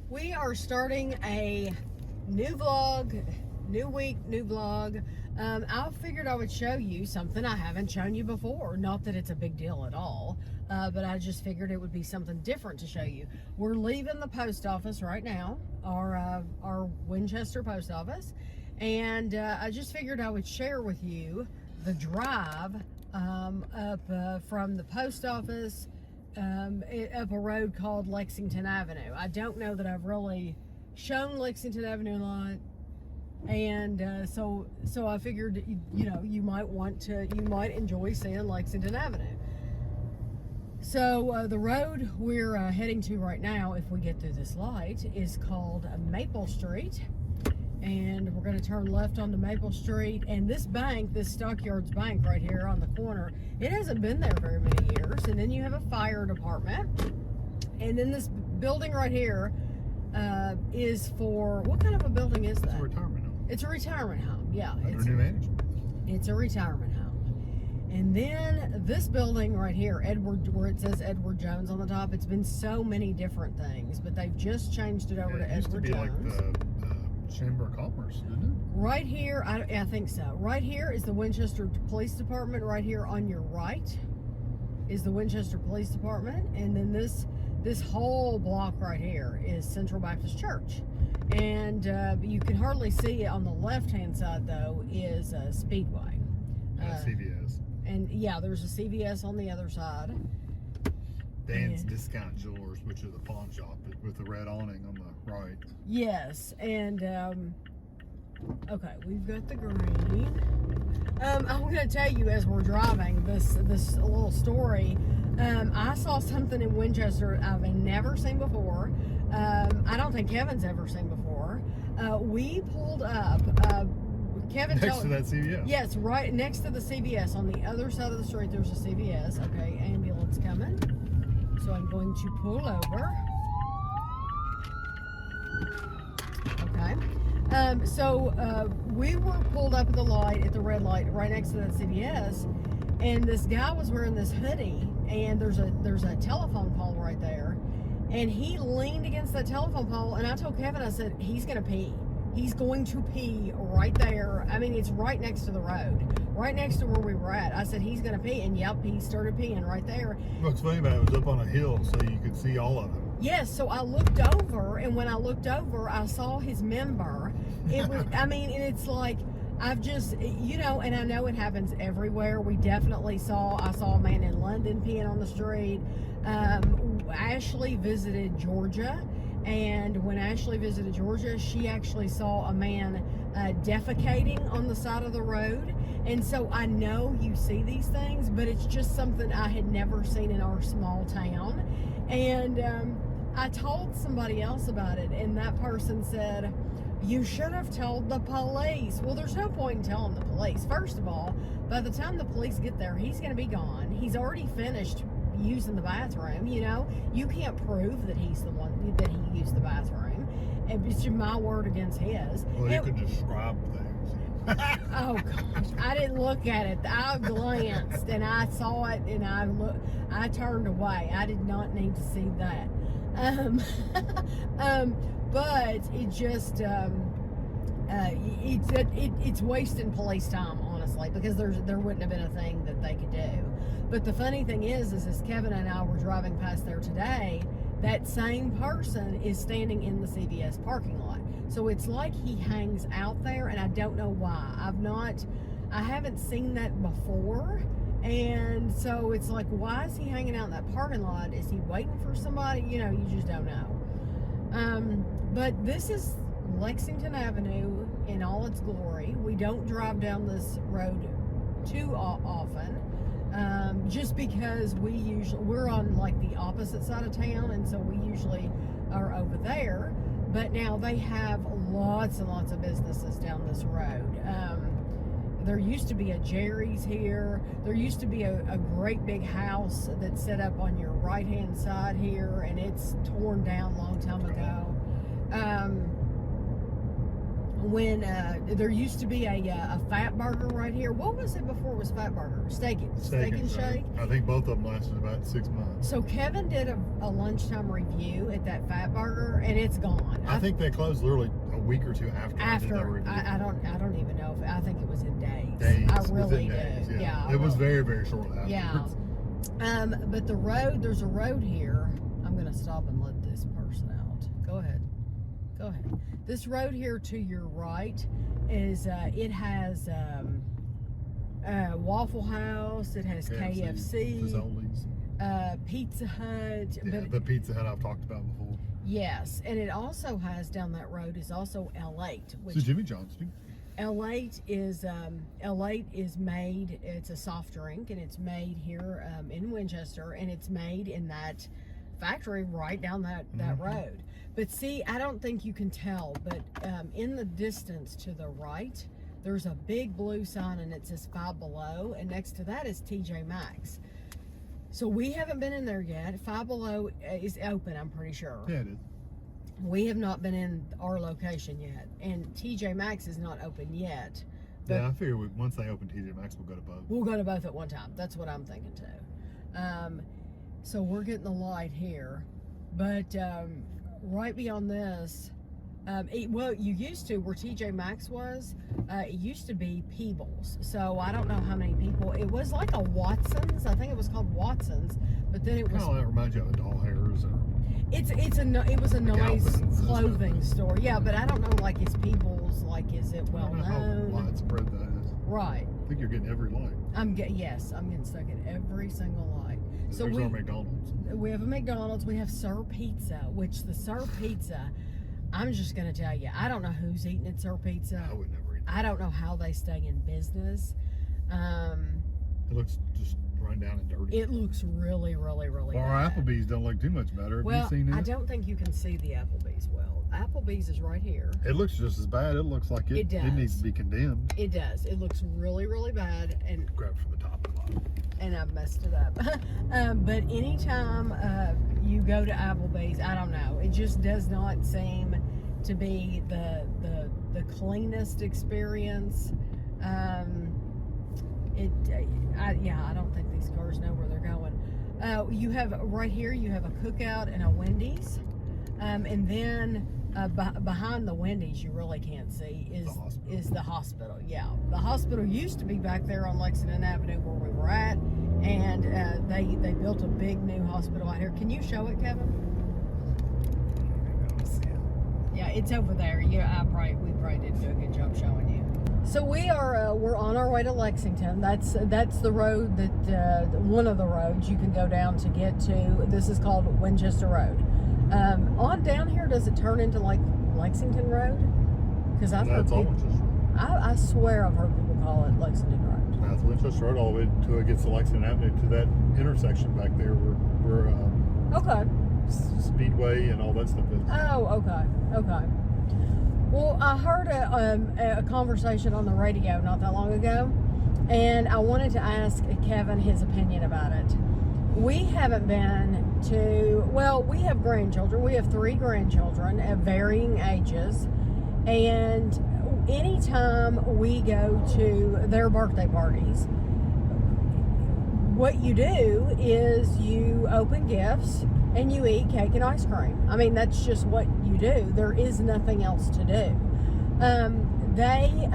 We are starting a new vlog, new week, new vlog. I figured I would show you something I haven't shown you before. Not that it's a big deal at all, but I just figured it would be something different to show you. We're leaving the post office right now, our Winchester post office, and I just figured I would share with you the drive up from the post office up a road called Lexington Avenue. I don't know that I've really shown Lexington Avenue a lot, and so I figured, you might enjoy seeing Lexington Avenue. So the road we're heading to right now, if we get through this light, is called Maple Street. And we're going to turn left onto Maple Street. And this bank, this Stockyards Bank right here on the corner, it hasn't been there very many years. And then you have a fire department. And then this building right here is for, what kind of a building is that? It's a retirement home. It's a retirement home, yeah. Under new management. It's a retirement home. And then this building right here, where it says Edward Jones on the top, it's been so many different things, but they've just changed it over to Edward Jones. It used to be like the Chamber of Commerce, didn't it? Right here, I think so. Right here is the Winchester Police Department. Right here on your right is the Winchester Police Department. And then this whole block right here is Central Baptist Church. And you can hardly see it on the left-hand side, though, is Speedway. CVS. And yeah, there's a CVS on the other side. Dan's Discount Jewelers, which is a pawn shop with the red awning on the right. Yes, and okay, we've got the green. I'm going to tell you as we're driving this little story. I saw something in Winchester I've never seen before. I don't think Kevin's ever seen before. We pulled up. Kevin next to that CVS. Yes, right next to the CVS. On the other side of the street, there's a CVS. Okay, ambulance coming. So I'm going to pull over. Okay. So we were pulled up at the light, at the red light, right next to that CVS, and this guy was wearing this hoodie, and there's a telephone pole right there, and he leaned against that telephone pole, and I told Kevin, I said, he's gonna pee. He's going to pee right there. I mean, it's right next to the road, right next to where we were at. I said, he's going to pee. And yep, he started peeing right there. What's funny about it was up on a hill, so you could see all of them. Yes, so I looked over, and when I looked over, I saw his member. It was, I mean, and it's like, I've just, and I know it happens everywhere. I saw a man in London peeing on the street. Ashley visited Georgia. And when Ashley visited Georgia, she actually saw a man defecating on the side of the road. And so I know you see these things, but it's just something I had never seen in our small town. And I told somebody else about it, and that person said, you should have told the police. Well, there's no point in telling the police. First of all, by the time the police get there, he's going to be gone. He's already finished using the bathroom. You can't prove that he's the one that he used the bathroom. It's my word against his. Well, you could describe things. Oh gosh, I didn't look at it. I glanced and I saw it, and I turned away. I did not need to see that. But it just it's wasting police time, honestly, because there wouldn't have been a thing that they could do. But the funny thing is as Kevin and I were driving past there today, that same person is standing in the CVS parking lot. So it's like he hangs out there, and I don't know why. I haven't seen that before. And so it's like, why is he hanging out in that parking lot? Is he waiting for somebody? You just don't know. But this is Lexington Avenue in all its glory. We don't drive down this road too often, just because we're on like the opposite side of town, and so we usually are over there. But now they have lots and lots of businesses down this road. There used to be a Jerry's here. There used to be a great big house that's set up on your right-hand side here, and it's torn down a long time ago. when there used to be a Fat Burger right here. What was it before it was Fat Burger? Steak and Shake. I think both of them lasted about 6 months. So Kevin did a lunchtime review at that Fat Burger, and it's gone. I think they closed literally a week or two after. I did that review. I don't even know. I think it was in days. Days. I really do. Days, Yeah. It was very, very short afterwards. Yeah. But the road, there's a road here. I'm gonna stop and let this person out. Go ahead. This road here to your right is it has Waffle House. It has KFC. Fazoli's. Pizza Hut. Yeah, the Pizza Hut I've talked about before. Yes, and it also has down that road is also L8. Which So Jimmy John's too. L8 is made. It's a soft drink, and it's made here in Winchester, and it's made in that factory right down that road. But see, I don't think you can tell, but in the distance to the right, there's a big blue sign, and it says Five Below, and next to that is TJ Maxx. So we haven't been in there yet. Five Below is open, I'm pretty sure. Yeah, it is. We have not been in our location yet, and TJ Maxx is not open yet. Yeah, I figure once they open TJ Maxx, we'll go to both. We'll go to both at one time. That's what I'm thinking too. So we're getting the light here, but right beyond this, well, you used to, where TJ Maxx was, it used to be Peebles. So I don't know how many people. It was like a Watson's. I think it was called Watson's, but then it was. Kind of reminds you of doll hairs or. It was a nice Galvin's clothing store. Yeah, but I don't know, like, is Peebles, like, is it well known? How widespread that is. Right. I think you're getting every light. Yes, I'm getting stuck at every single light. So there's our McDonald's. We have a McDonald's. We have Sir Pizza, which the Sir Pizza, I'm just going to tell you, I don't know who's eating at Sir Pizza. I would never eat that. I don't know how they stay in business. It looks just run down and dirty. It looks really, really, really Well, our bad. Applebee's don't look too much better. Have Well, you seen it? I don't think you can see the Applebee's well. Applebee's is right here. It looks just as bad. It looks like it needs to be condemned. It does. It looks really, really bad. And grab from the top and bottom. And I've messed it up. But anytime you go to Applebee's, I don't know. It just does not seem to be the cleanest experience. I don't think these cars know where they're going. You have right here. You have a Cookout and a Wendy's, and then behind the Wendy's, you really can't see is the hospital. Yeah, the hospital used to be back there on Lexington Avenue where we were at, and they built a big new hospital out here. Can you show it, Kevin? Yeah, it's over there. Yeah, we probably didn't do a good job showing you. So we're on our way to Lexington. That's the road that one of the roads you can go down to get to. This is called Winchester Road. On down here, does it turn into like Lexington Road? Because I've heard people. I swear I've heard people call it Lexington Road. That's Winchester Road all the way until it gets to Lexington Avenue to that intersection back there where Okay. Speedway and all that stuff is. Oh, okay. Well, I heard a conversation on the radio not that long ago, and I wanted to ask Kevin his opinion about it. We haven't been to, well, we have grandchildren. We have 3 grandchildren at varying ages, and anytime we go to their birthday parties, what you do is you open gifts and you eat cake and ice cream. I mean, that's just what you do. There is nothing else to do. They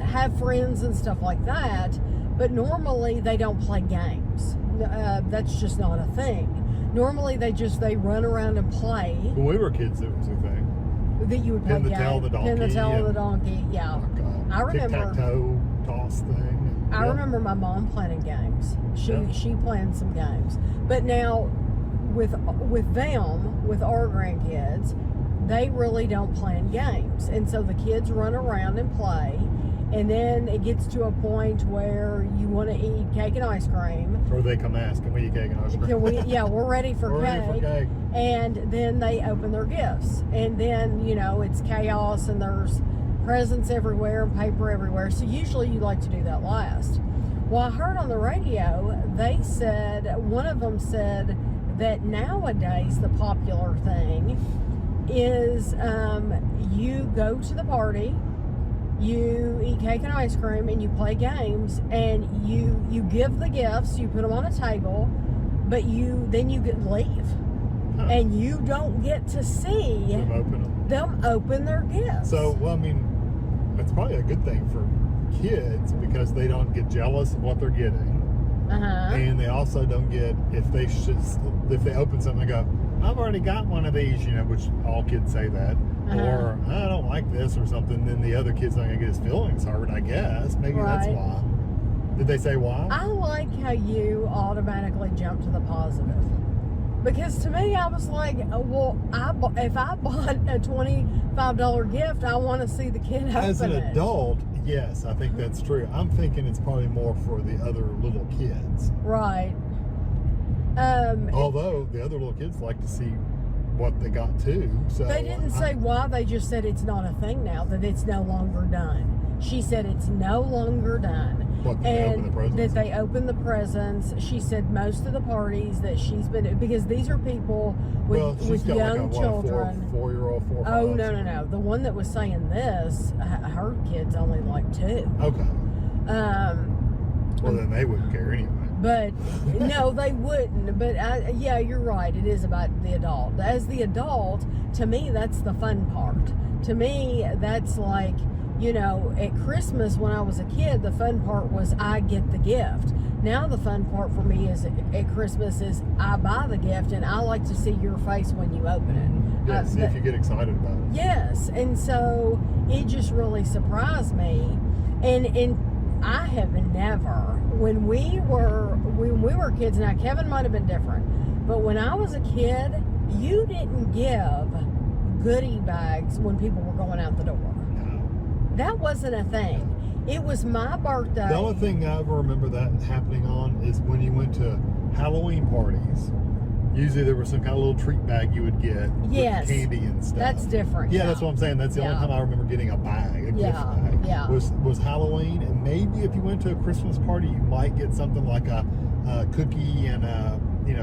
have friends and stuff like that, but normally they don't play games. That's just not a thing. Normally they run around and play. When we were kids, it was a thing. That you would play Pin the tail of the donkey. Pin the tail of the donkey, yeah. Oh God. I remember. Tic-tac-toe toss thing. I remember my mom planning games. She planned some games. But now with our grandkids, they really don't plan games. And so the kids run around and play, and then it gets to a point where you want to eat cake and ice cream. Or they come ask, can we eat cake and ice cream? Yeah, we're ready for We're cake. ready for cake. And then they open their gifts. And then, it's chaos and there's presents everywhere and paper everywhere. So usually you like to do that last. Well, I heard on the radio, one of them said that nowadays the popular thing is you go to the party, you eat cake and ice cream, and you play games, and you give the gifts, you put them on a table, but then you leave. Huh. And you don't get to see them open their gifts. So, well, I mean, that's probably a good thing for kids because they don't get jealous of what they're getting. And they also don't get, if they open something and go, I've already got one of these, which all kids say that, or I don't like this or something, then the other kid's not going to get his feelings hurt, I guess. Maybe that's why. Did they say why? I like how you automatically jump to the positive. Because to me, I was like, well, if I bought a $25 gift, I want to see the kid open it. As an adult, yes, I think that's true. I'm thinking it's probably more for the other little kids. Right. Although the other little kids like to see what they got too. So they didn't say why. They just said it's not a thing now, that it's no longer done. She said it's no longer done. What, they open the presents? That they open the presents. She said most of the parties that she's been, because these are people with young children. 4-year-old, 4 or 5. Oh, no. The one that was saying this, her kid's only like 2. Okay. Well, then they wouldn't care anyway. But no, they wouldn't. But yeah, you're right. It is about the adult. As the adult, to me, that's the fun part. To me, that's like, at Christmas when I was a kid, the fun part was I get the gift. Now the fun part for me is at Christmas is I buy the gift and I like to see your face when you open it. Yeah, see if you get excited about it. Yes, and so it just really surprised me. And I have never, when we were kids, now Kevin might have been different, but when I was a kid, you didn't give goodie bags when people were going out the door. That wasn't a thing. It was my birthday. The only thing I ever remember that happening on is when you went to Halloween parties. Usually there was some kind of little treat bag you would get with candy and stuff. That's different. Yeah, that's what I'm saying. That's the only time I remember getting a bag, a gift bag. Yeah. Was Halloween, and maybe if you went to a Christmas party, you might get something like a cookie and a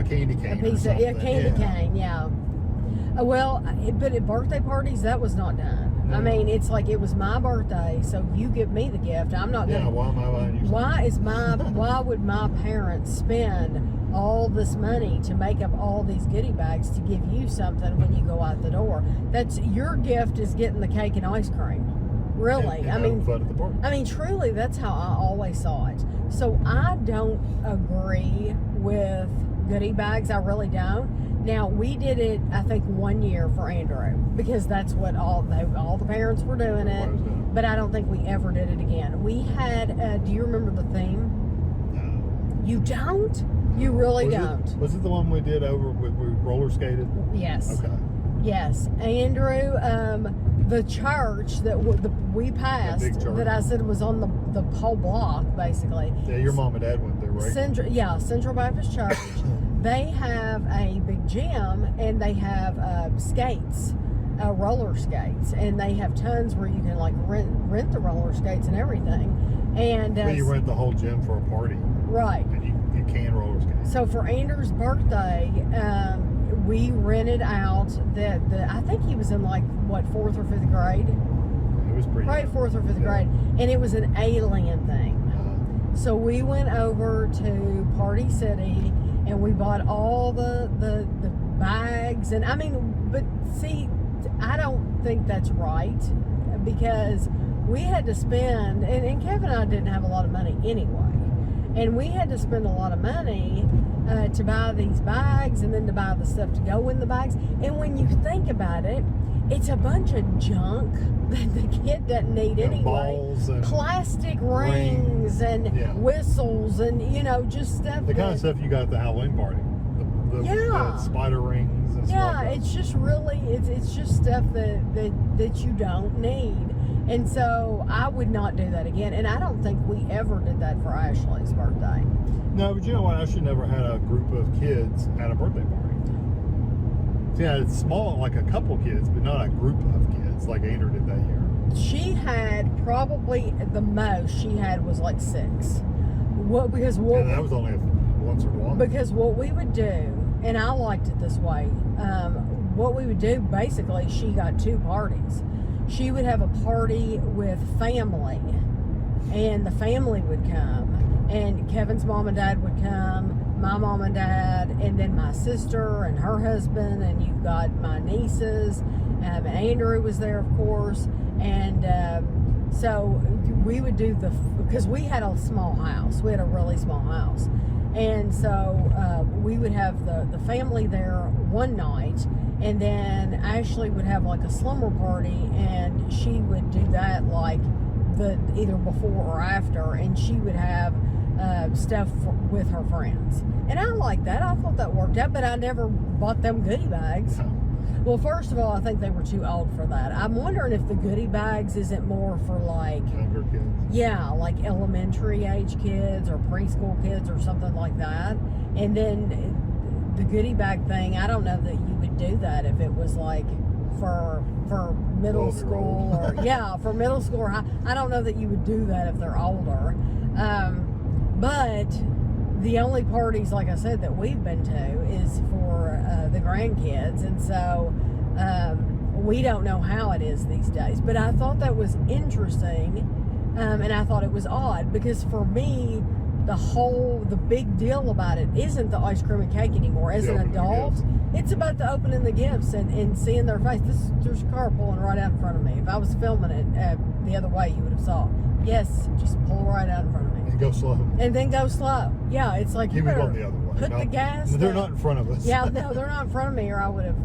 candy cane. A piece of candy cane. Yeah. Well, but at birthday parties, that was not done. I mean, it's like it was my birthday, so you give me the gift. I'm not gonna. Yeah, why am I buying you something? Why would my parents spend all this money to make up all these goodie bags to give you something when you go out the door? That's your gift is getting the cake and ice cream. Really, and having fun at the party. I mean, truly, that's how I always saw it. So I don't agree with goodie bags. I really don't. Now, we did it, I think, 1 year for Andrew because that's what all the parents were doing it. But I don't think we ever did it again. We had, do you remember the theme? No. You don't? You really don't? Was it the one we did over with we roller skated? Yes. Okay. Yes. Andrew, the church that we passed, that I said was on the whole block, basically. Yeah, your mom and dad went there, right? Central Baptist Church. They have a big gym and they have skates, roller skates, and they have tons where you can like rent the roller skates and everything. And but you rent the whole gym for a party, right? And you can roller skate. So for Andrew's birthday, we rented out I think he was in like what 4th or 5th grade. It was pretty. Right, 4th or 5th grade, and it was an alien thing. So we went over to Party City. And we bought all the bags, and I mean, but see, I don't think that's right because we had to spend, and Kevin and I didn't have a lot of money anyway, and we had to spend a lot of money to buy these bags and then to buy the stuff to go in the bags. And when you think about it, it's a bunch of junk that the kid doesn't need anyway. Balls and plastic rings and whistles and just stuff. The kind of stuff you got at the Halloween party. The spider rings and stuff. Yeah, it's just really it's just stuff that you don't need. And so I would not do that again. And I don't think we ever did that for Ashley's birthday. No, but you know what? Ashley never had a group of kids at a birthday party. Yeah, it's small, like a couple kids, but not a group of kids like Andrew did that year. She had probably the most she had was like 6. Because that was only once or twice. Because what we would do, and I liked it this way, what we would do, basically, she got two parties. She would have a party with family, and the family would come, and Kevin's mom and dad would come, my mom and dad, and then my sister and her husband, and you've got my nieces, and Andrew was there, of course, and so we would do because we had a small house. We had a really small house. And so we would have the family there one night, and then Ashley would have like a slumber party, and she would do that like either before or after, and she would have stuff with her friends. And I liked that. I thought that worked out, but I never bought them goodie bags. Well, first of all, I think they were too old for that. I'm wondering if the goodie bags isn't more for like younger kids. Yeah, like elementary age kids or preschool kids or something like that. And then the goodie bag thing, I don't know that you would do that if it was like for middle school or yeah, for middle school or high. I don't know that you would do that if they're older. But the only parties, like I said, that we've been to is for the grandkids, and so we don't know how it is these days. But I thought that was interesting, and I thought it was odd, because for me, the big deal about it isn't the ice cream and cake anymore. As an adult, it's about the opening the gifts and seeing their face. There's a car pulling right out in front of me. If I was filming it the other way, you would have saw. Yes, just pull right out in front of me. And go slow. And then go slow. Yeah, it's like you better going the other way. Put the gas. They're not in front of us. Yeah, no, they're not in front of me, or I would have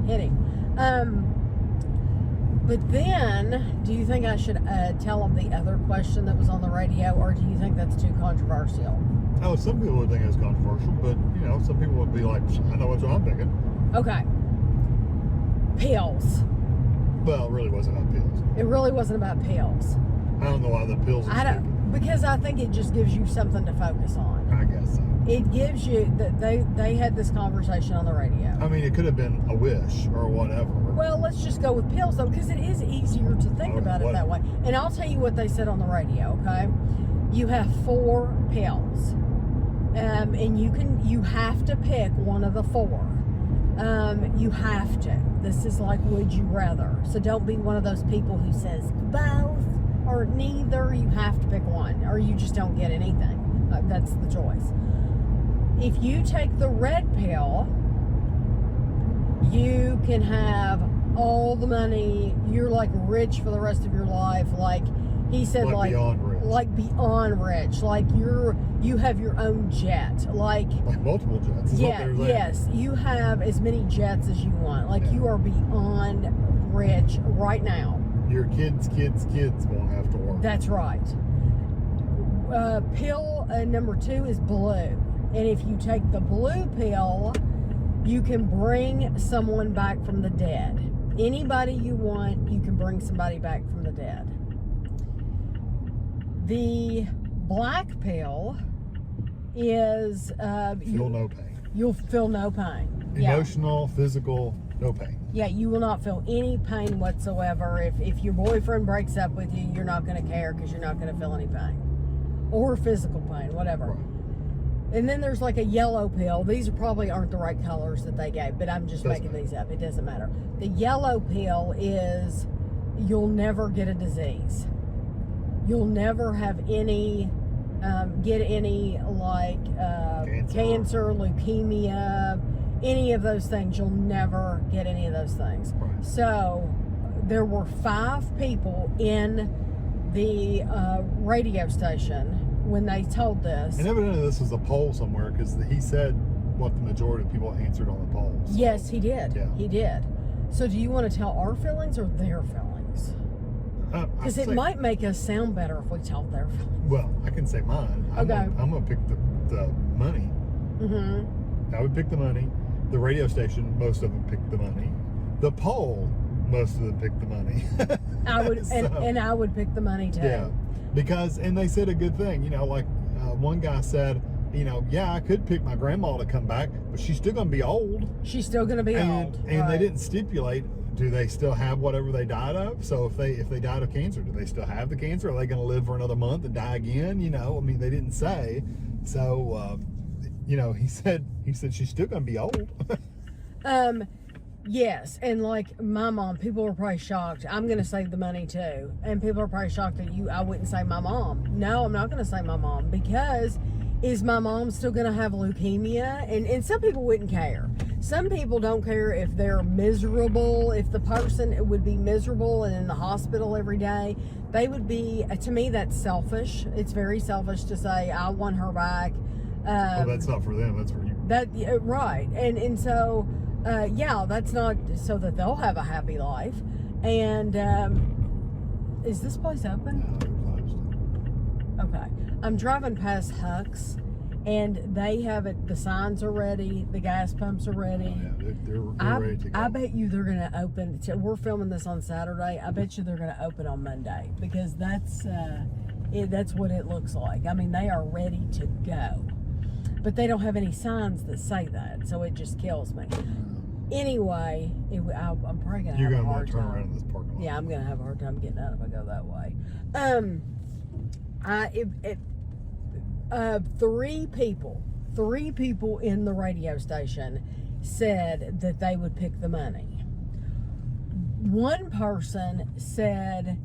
hit him. But then, do you think I should tell them the other question that was on the radio, or do you think that's too controversial? Oh, some people would think it's controversial, but some people would be like, I know what I'm thinking. Okay. Pills. Well, it really wasn't about pills. It really wasn't about pills. I don't know why the pills are stupid. Because I think it just gives you something to focus on. I guess so. It gives you they had this conversation on the radio. I mean, it could have been a wish or whatever. Well, let's just go with pills though, because it is easier to think about it that way. And I'll tell you what they said on the radio. Okay, you have 4 pills, and you have to pick one of the 4. You have to. This is like would you rather. So don't be one of those people who says both or neither. You have to pick one, or you just don't get anything. That's the choice. If you take the red pill, you can have all the money. You're like rich for the rest of your life. Like he said, like beyond rich. Like beyond rich. Like you have your own jet. Like multiple jets. Yes. You have as many jets as you want. Like you are beyond rich right now. Your kids won't have to work. That's right. Pill number 2 is blue. And if you take the blue pill, you can bring someone back from the dead. Anybody you want, you can bring somebody back from the dead. The black pill is... feel no pain. You'll feel no pain. Emotional, physical, no pain. Yeah, you will not feel any pain whatsoever. If your boyfriend breaks up with you, you're not going to care because you're not going to feel any pain. Or physical pain, whatever. Right. And then there's like a yellow pill. These probably aren't the right colors that they gave, but I'm just making these up. It doesn't matter. The yellow pill is you'll never get a disease. You'll never have any, get any like cancer, leukemia, any of those things. You'll never get any of those things. Right. So there were 5 people in the radio station when they told this. And evidently this was a poll somewhere, because he said what the majority of people answered on the poll. So. Yes, he did. Yeah. He did. So do you want to tell our feelings or their feelings? Because it might make us sound better if we tell their feelings. Well, I can say mine. I'm going to pick the money. Mm-hmm. I would pick the money. The radio station, most of them picked the money. The poll, most of them picked the money. I would, and I would pick the money too. Yeah, because, and they said a good thing, one guy said, I could pick my grandma to come back, but she's still going to be old. She's still going to be old. And they didn't stipulate, do they still have whatever they died of? So if they died of cancer, do they still have the cancer? Are they going to live for another month and die again? They didn't say. So, he said she's still going to be old. Yes, and like my mom, people are probably shocked. I'm going to save the money too. And people are probably shocked that I wouldn't say my mom. No, I'm not going to say my mom, because is my mom still going to have leukemia? And some people wouldn't care. Some people don't care if they're miserable, if the person would be miserable and in the hospital every day. They would be, to me, that's selfish. It's very selfish to say, I want her back. Well, that's not for them, that's for you. Right. And so... yeah, that's not so that they'll have a happy life. And is this place open? No, okay. I'm driving past Huck's, and they have it. The signs are ready. The gas pumps are ready. Oh, yeah, they're ready to go. I bet you they're going to open. We're filming this on Saturday. I bet you they're going to open on Monday, because that's what it looks like. I mean, they are ready to go. But they don't have any signs that say that, so it just kills me. Anyway, I'm probably going to have a hard time. You're going to turn around in this parking lot. Yeah, I'm going to have a hard time getting out if I go that way. Three people in the radio station said that they would pick the money. One person said,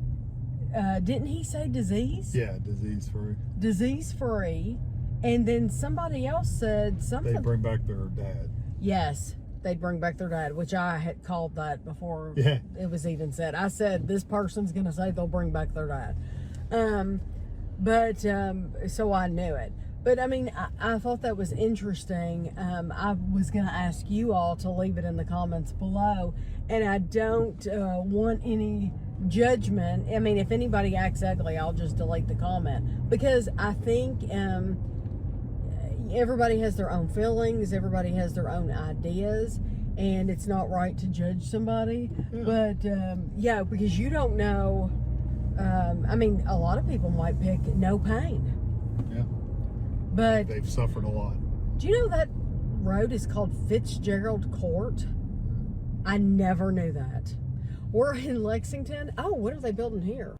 didn't he say disease? Yeah, disease-free. Disease-free. And then somebody else said something. They bring back their dad. Yes, they'd bring back their dad, which I had called that before it was even said. I said, this person's going to say they'll bring back their dad. So I knew it. But, I mean, I thought that was interesting. I was going to ask you all to leave it in the comments below. And I don't want any judgment. I mean, if anybody acts ugly, I'll just delete the comment. Because I think... everybody has their own feelings, everybody has their own ideas, and it's not right to judge somebody. But yeah, because you don't know. I mean, a lot of people might pick no pain. Yeah. But they've suffered a lot. Do you know that road is called Fitzgerald Court? I never knew that. We're in Lexington. Oh, what are they building here?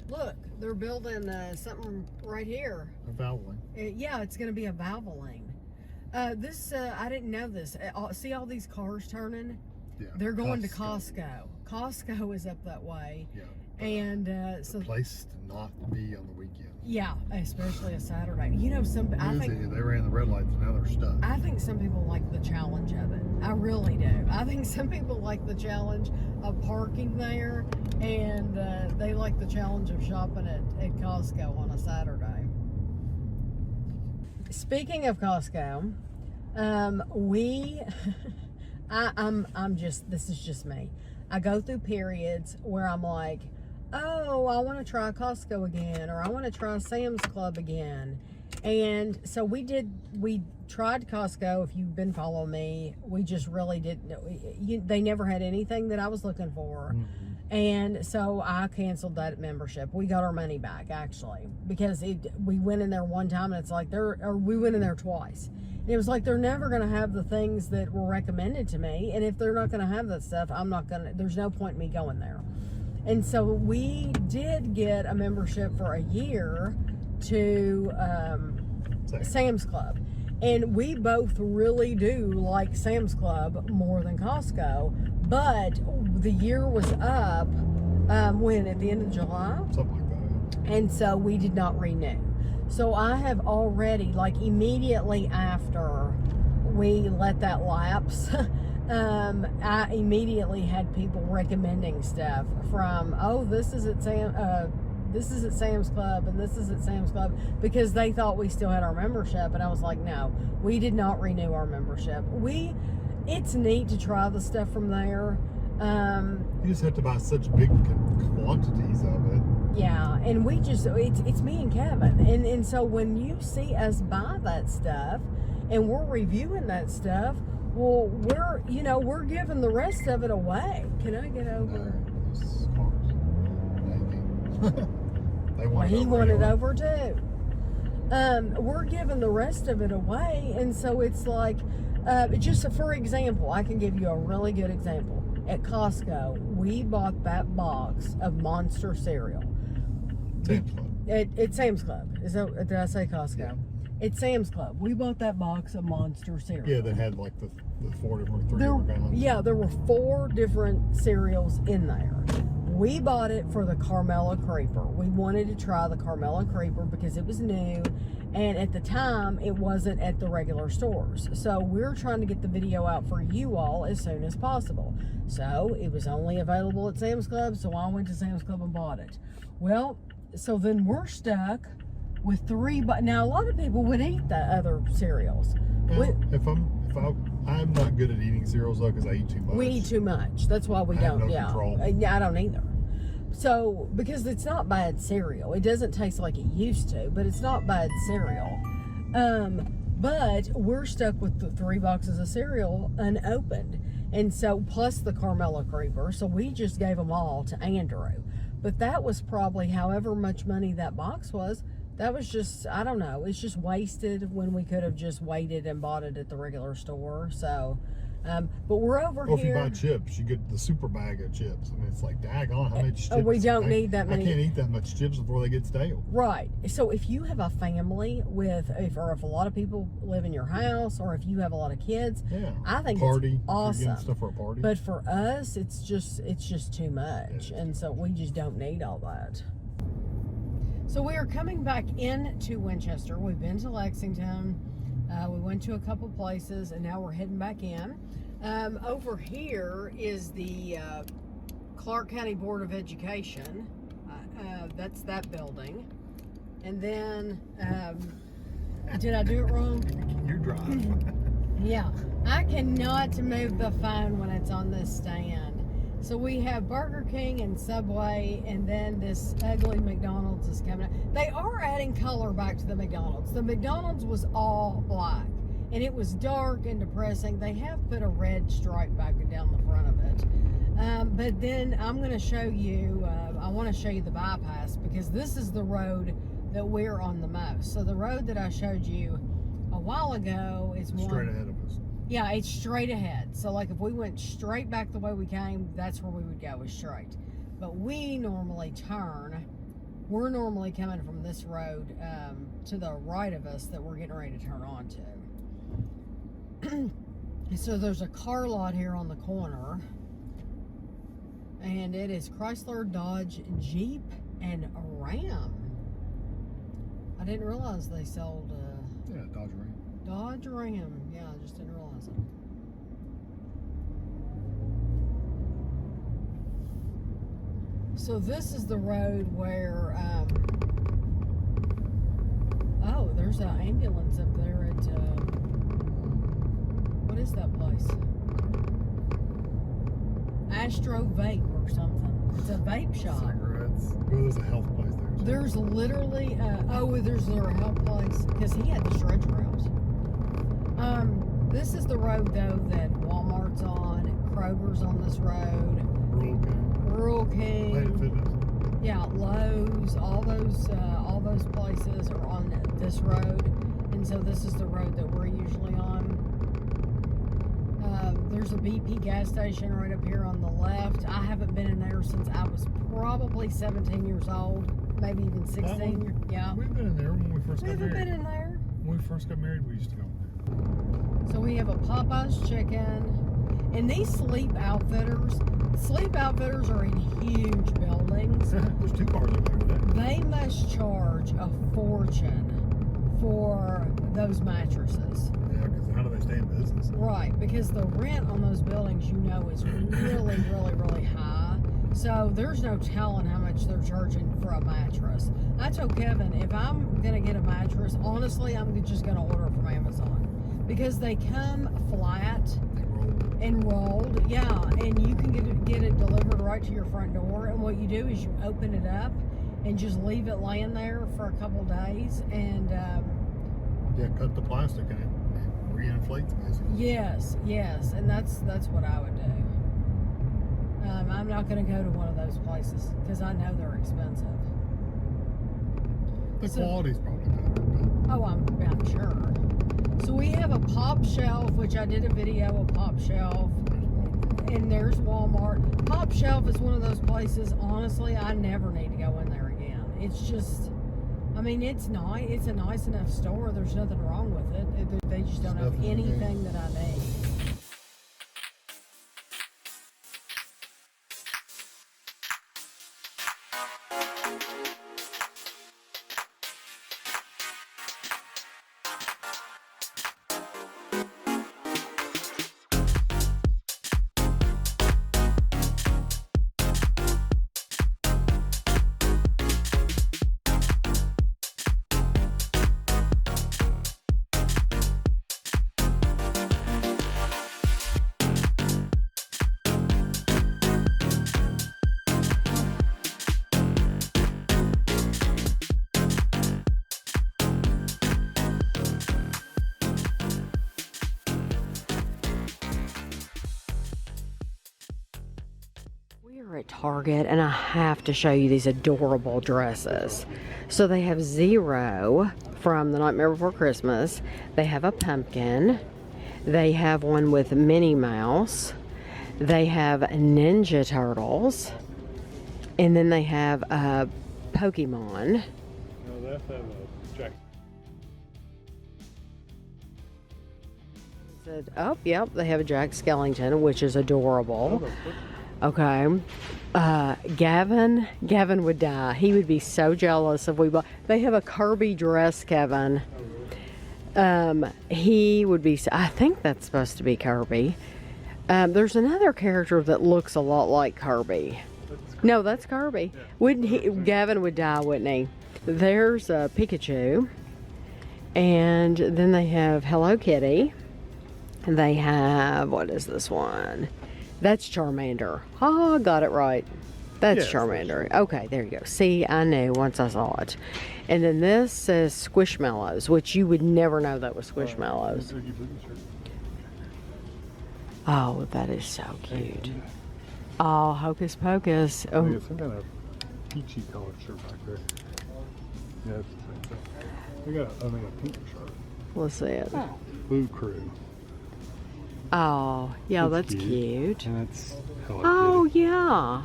Look, they're building something right here. A valvoline. Yeah, it's going to be a valvoline. This, I didn't know this. See all these cars turning? Yeah. They're going to Costco. Costco is up that way. Yeah. And so... place to not be on the weekend. Yeah, especially a Saturday. You know, I think... They ran the red lights and now they're stuck. I think some people like the challenge of it. I really do. I think some people like the challenge of parking there, and they like the challenge of shopping at Costco on a Saturday. Speaking of Costco, this is just me. I go through periods where I'm like, oh, I want to try Costco again, or I want to try Sam's Club again. And so we tried Costco. If you've been following me, we just really didn't. They never had anything that I was looking for. Mm-hmm. And so I canceled that membership. We got our money back, actually, because we went in there one time, and it's like we went in there twice. And it was like, they're never going to have the things that were recommended to me. And if they're not going to have that stuff, there's no point in me going there. And so we did get a membership for a year to Sam's Club. And we both really do like Sam's Club more than Costco. But the year was up at the end of July? Something like that. And so we did not renew. So I have already, immediately after we let that lapse, I immediately had people recommending stuff from, this is at Sam's Club, and this is at Sam's Club, because they thought we still had our membership. And I was like, no, we did not renew our membership. It's neat to try the stuff from there. You just have to buy such big quantities of it. Yeah, and it's me and Kevin. And so when you see us buy that stuff and we're reviewing that stuff, well, we're giving the rest of it away. Can I get over? He wanted over too. We're giving the rest of it away, and so it's like, just for example, I can give you a really good example. At Costco, we bought that box of Monster cereal. Sam's Club. At Sam's Club. Did I say Costco? At Sam's Club. We bought that box of Monster cereal. Yeah, that had like the three different kinds. Yeah, there were 4 different cereals in there. We bought it for the Carmela Creeper. We wanted to try the Carmela Creeper because it was new, and at the time it wasn't at the regular stores. So we're trying to get the video out for you all as soon as possible. So it was only available at Sam's Club, so I went to Sam's Club and bought it. Well, so then we're stuck with 3, but now a lot of people would eat the other cereals. Well, I'm not good at eating cereals though because I eat too much. We eat too much. That's why we I have don't. no Yeah, control. I don't either. So because it's not bad cereal, it doesn't taste like it used to, but it's not bad cereal. But we're stuck with the 3 boxes of cereal unopened, and so plus the Carmela Creeper. So we just gave them all to Andrew. But that was probably however much money that box was. That was just, I don't know, it's just wasted when we could have just waited and bought it at the regular store. So, but we're over here. If you buy chips, you get the super bag of chips. I mean, it's like, daggone, how much chips? We don't need that many. I can't eat that much chips before they get stale. Right. So if you have a family with, or if a lot of people live in your house, or if you have a lot of kids, yeah, I think party, it's awesome. You're getting stuff for a party. But for us, it's just too much, and so we just don't need all that. So we are coming back into Winchester. We've been to Lexington. We went to a couple places, and now we're heading back in. Over here is the Clark County Board of Education. That's that building. And then, did I do it wrong? You're driving. Yeah. I cannot move the phone when it's on this stand. So we have Burger King and Subway, and then this ugly McDonald's is coming up. They are adding color back to the McDonald's. The McDonald's was all black, and it was dark and depressing. They have put a red stripe back down the front of it. But then I'm going to show you, I want to show you the bypass, because this is the road that we're on the most. So the road that I showed you a while ago is straight ahead of us. Yeah, it's straight ahead. So like if we went straight back the way we came, that's where we would go, is straight. But we normally turn. We're normally coming from this road to the right of us that we're getting ready to turn onto. So there's a car lot here on the corner. And it is Chrysler, Dodge, Jeep, and Ram. I didn't realize they sold... yeah, Dodge Ram. Dodge Ram. Yeah, I just didn't realize it. So this is the road where, oh, there's an ambulance up there at, what is that place? Astro Vape or something. It's a vape shop. Cigarettes. Well, there's a health place there. There's literally, there's a health place, because he had the stretcher out. This is the road though that Walmart's on, Kroger's on this road. Rural King. Planet Fitness. Yeah, Lowe's, all those places are on this road, and so this is the road that we're usually on. There's a BP gas station right up here on the left. I haven't been in there since I was probably 17 years old, maybe even 16. Yeah. We've been in there when we first got married. We haven't been in there. When we first got married, we used to go. So we have a Popeye's chicken, and these sleep outfitters are in huge buildings. There's 2 cars over there today. They must charge a fortune for those mattresses. Yeah, because how do they stay in business? Right, because the rent on those buildings, is really, really, really high. So there's no telling how much they're charging for a mattress. I told Kevin, if I'm going to get a mattress, honestly, I'm just going to order it from Amazon. Because they come flat and rolled. Yeah, and you can get it delivered right to your front door. And what you do is you open it up and just leave it laying there for a couple days. And yeah, cut the plastic and it reinflates basically. Yes, and that's what I would do. I'm not going to go to one of those places because I know they're expensive. The quality's probably better, but... Oh, I'm sure. So we have a Pop Shelf, which I did a video of Pop Shelf, and there's Walmart. Pop Shelf is one of those places, honestly, I never need to go in there again. It's just, I mean, it's nice. It's a nice enough store. There's nothing wrong with it. They just don't have anything that I need. At Target, and I have to show you these adorable dresses. So they have Zero from The Nightmare Before Christmas. They have a pumpkin. They have one with Minnie Mouse. They have Ninja Turtles. And then they have a Pokemon. No, that's a Jack. Oh, yep, they have a Jack Skellington, which is adorable. Okay. Gavin would die. He would be so jealous if we bought. They have a Kirby dress, Kevin. He would be, I think that's supposed to be Kirby. There's another character that looks a lot like Kirby. No, that's Kirby. Yeah. Wouldn't he? Gavin would die, wouldn't he? There's Pikachu. And then they have Hello Kitty. And they have, what is this one? That's Charmander. Oh, got it right. That's Charmander. Okay, there you go. See, I knew once I saw it. And then this says Squishmallows, which you would never know that was Squishmallows. Oh, that is so cute. Oh, Hocus Pocus. Oh, there's some kind of peachy colored shirt back there. Yeah, it's the same thing. We got, I think, a pink shirt. Let's see it. Blue Crew. Oh, yeah, that's cute. And that's Hello Oh, Kitty. yeah.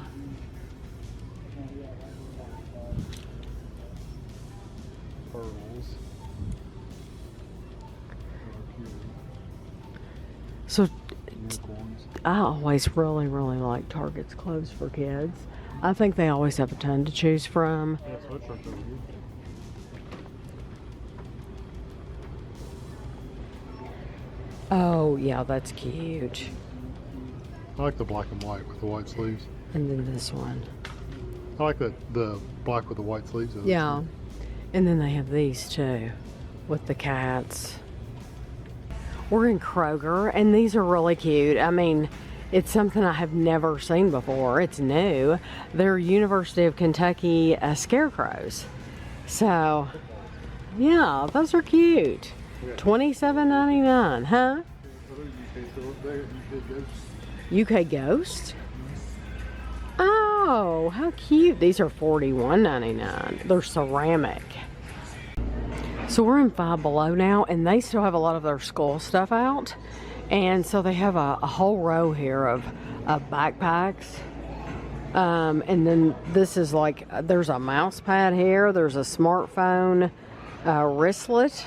Pearls. So, Unicorns. I always really like Target's clothes for kids. I think they always have a ton to choose from. Yeah, sweatshirts over here. Oh, yeah, that's cute. I like the black and white with the white sleeves. And then this one. I like the black with the white sleeves. Yeah. And then they have these too with the cats. We're in Kroger, and these are really cute. I mean, it's something I have never seen before. It's new. They're University of Kentucky scarecrows. So, yeah, those are cute. $27.99, huh? UK Ghost? Oh, how cute. These are $41.99. They're ceramic. So we're in Five Below now, and they still have a lot of their school stuff out. And so they have a whole row here of backpacks. And then this is like, there's a mouse pad here. There's a smartphone wristlet.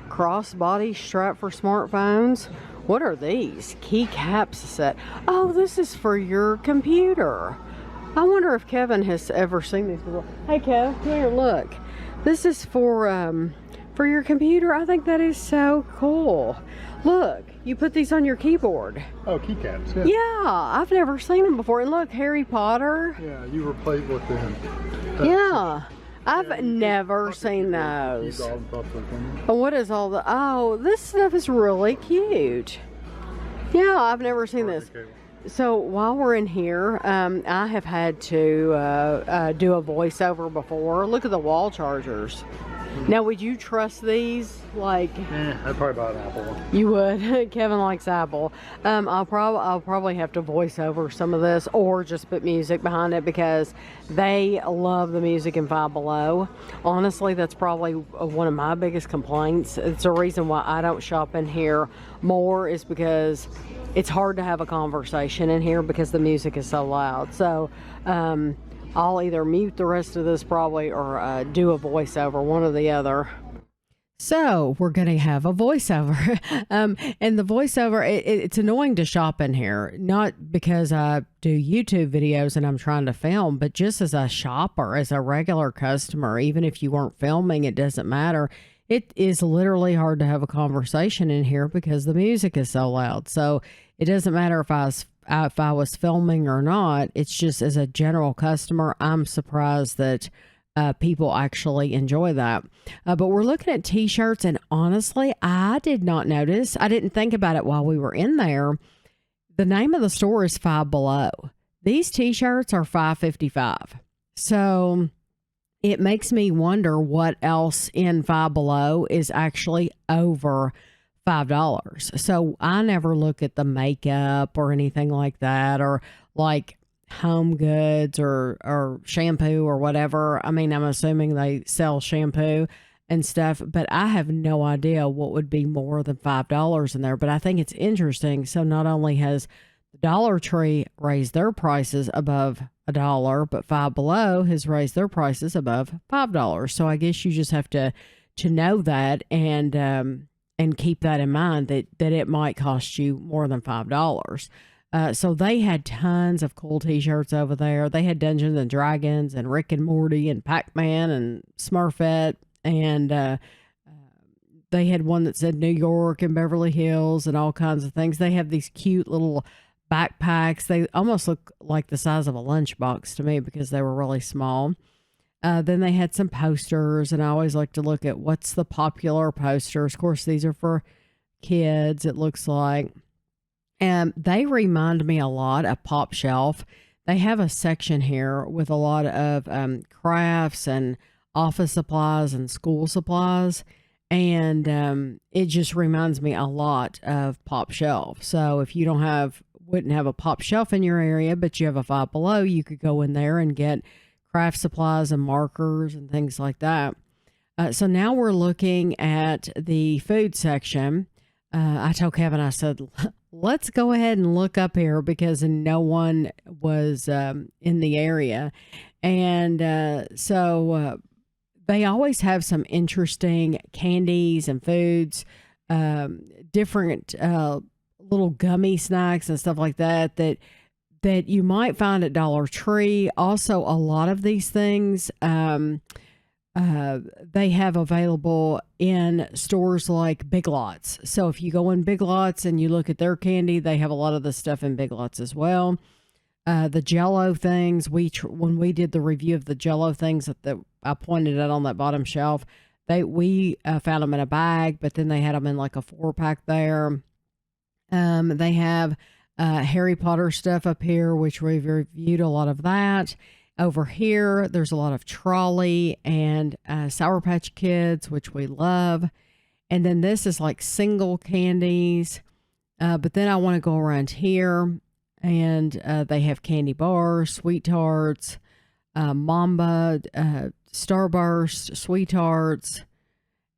Crossbody strap for smartphones. What are these? Keycaps set. Oh, this is for your computer. I wonder if Kevin has ever seen these before. Hey, Kev, come here, look. This is for your computer. I think that is so cool. Look, you put these on your keyboard. Oh, keycaps. Yeah. Yeah, I've never seen them before. And look, Harry Potter. Yeah, you were played with them. Yeah. I've never seen those. What is all the... Oh, this stuff is really cute. Yeah, I've never seen this. So while we're in here, I have had to do a voiceover before. Look at the wall chargers. Now, would you trust these? Like, I'd probably buy an Apple one. You would. Kevin likes Apple. I'll probably have to voice over some of this, or just put music behind it, because they love the music in Five Below. Honestly, that's probably one of my biggest complaints. It's a reason why I don't shop in here more, is because it's hard to have a conversation in here because the music is so loud. So I'll either mute the rest of this probably or do a voiceover, one or the other. So we're going to have a voiceover. And the voiceover, it's annoying to shop in here, not because I do YouTube videos and I'm trying to film, but just as a shopper, as a regular customer, even if you weren't filming, it doesn't matter. It is literally hard to have a conversation in here because the music is so loud. So it doesn't matter if I was filming or not. It's just as a general customer, I'm surprised that people actually enjoy that. But we're looking at t-shirts, and honestly, I did not notice. I didn't think about it while we were in there. The name of the store is Five Below. These t-shirts are $5.55. So it makes me wonder what else in Five Below is actually over $5. So I never look at the makeup or anything like that, or like home goods or shampoo or whatever. I mean, I'm assuming they sell shampoo and stuff, but I have no idea what would be more than $5 in there. But I think it's interesting. So not only has the Dollar Tree raised their prices above $1, but Five Below has raised their prices above $5. So I guess you just have to know that and keep that in mind that it might cost you more than $5. So they had tons of cool t-shirts over there. They had Dungeons and Dragons and Rick and Morty and Pac-Man and Smurfette. And they had one that said New York and Beverly Hills and all kinds of things. They have these cute little backpacks. They almost look like the size of a lunchbox to me because they were really small. Then they had some posters, and I always like to look at what's the popular posters. Of course, these are for kids, it looks like. And they remind me a lot of Pop Shelf. They have a section here with a lot of crafts and office supplies and school supplies. And it just reminds me a lot of Pop Shelf. So if you wouldn't have a Pop Shelf in your area, but you have a Five Below, you could go in there and get craft supplies and markers and things like that. So now we're looking at the food section. I told Kevin, I said, let's go ahead and look up here because no one was in the area. And so they always have some interesting candies and foods, different little gummy snacks and stuff like that you might find at Dollar Tree. Also, a lot of these things they have available in stores like Big Lots. So if you go in Big Lots and you look at their candy, they have a lot of the stuff in Big Lots as well. The Jell-O things, when we did the review of the Jell-O things that I pointed out on that bottom shelf, we found them in a bag, but then they had them in like a 4-pack there. They have Harry Potter stuff up here, which we've reviewed a lot of that. Over here, there's a lot of Trolley and Sour Patch Kids, which we love. And then this is like single candies. But then I want to go around here, and they have candy bars, Sweet Tarts, Mamba, Starburst, Sweet Tarts.